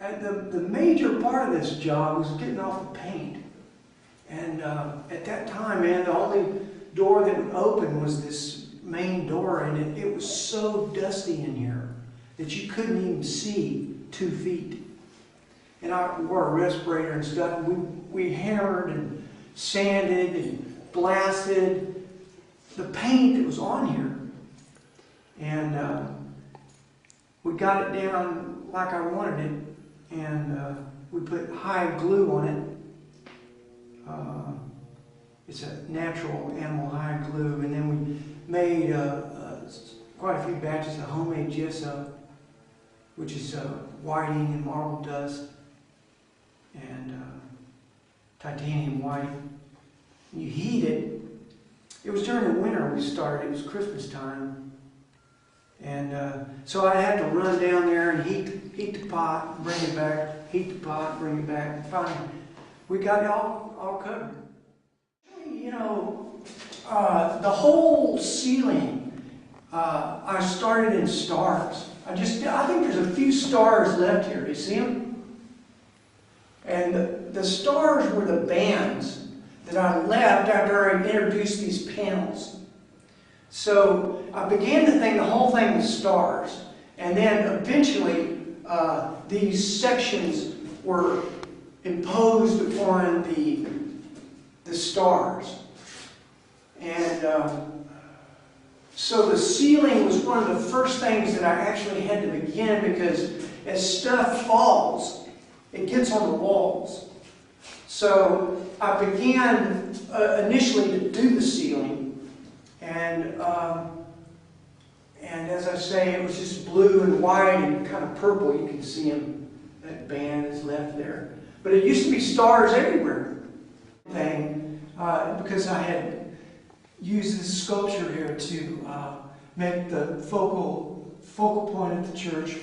And the major part of this job was getting off the paint. And at that time, man, the only door that would open was this main door, and it was so dusty in here that you couldn't even see 2 feet. And I wore a respirator and stuff, and we hammered and sanded and blasted the paint that was on here. And we got it down like I wanted it, and we put high glue on it. It's a natural animal high glue, and then we made quite a few batches of homemade gesso, which is whiting and marble dust and titanium white. You heat it. It was during the winter we started. It was Christmas time, and so I had to run down there and heat the pot, bring it back, heat the pot, bring it back. And finally, we got it all covered. You know, the whole ceiling, I started in stars. I think there's a few stars left here. You see them? And the stars were the bands that I left after I introduced these panels. So I began to think the whole thing was stars. And then eventually, these sections were imposed upon the stars. And so the ceiling was one of the first things that I actually had to begin, because as stuff falls, it gets on the walls. So I began initially to do the ceiling, and as I say, it was just blue and white and kind of purple. You can see them, that band is left there. But it used to be stars everywhere. Because I had used this sculpture here to make the focal point of the church.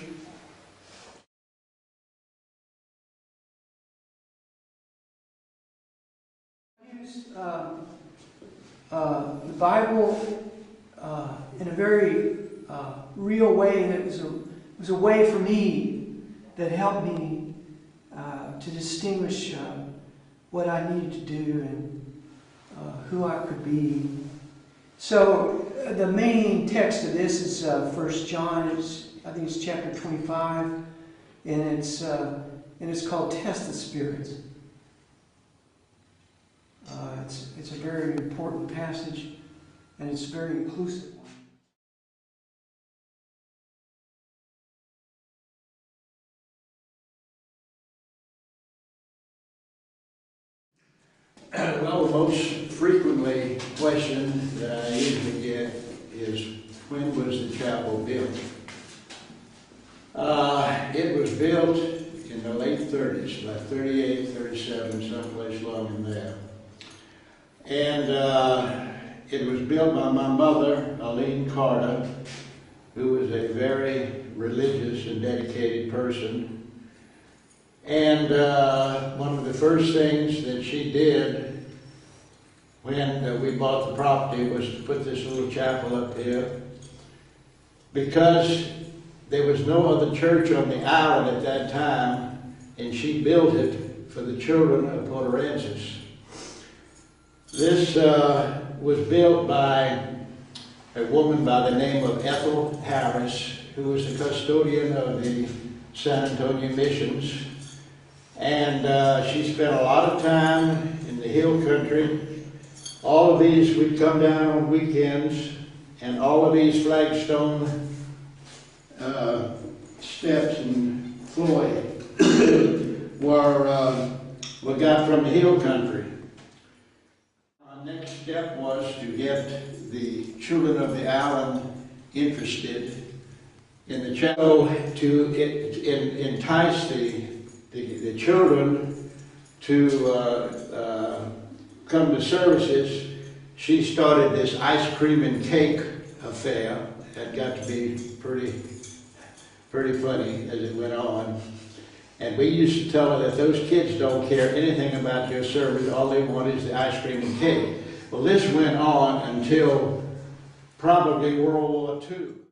I used the Bible in a very real way. That was a way for me that helped me to distinguish what I needed to do and who I could be. So the main text of this is 1 John. I think it's chapter 25, and it's called "Test the Spirits." It's a very important passage, and it's very inclusive. Well, the most frequently question that I usually get is, when was the chapel built? It was built in the late 30s, about 38, 37, someplace along in there. And it was built by my mother, Alene, who was a very religious and dedicated person. And one of the first things that she did when we bought the property was to put this little chapel up here, because there was no other church on the island at that time, and she built it for the children of Puerto Rico. This was built by a woman by the name of Ethel Harris, who was the custodian of the San Antonio Missions. And she spent a lot of time in the hill country. All of these, we'd come down on weekends, and all of these flagstone steps and flooring were got from the hill country. Our next step was to get the children of the island interested in the chapel, to entice the children to come to services. She started this ice cream and cake affair that got to be pretty funny as it went on. And we used to tell her that those kids don't care anything about your service, all they want is the ice cream and cake. Well, this went on until probably World War II.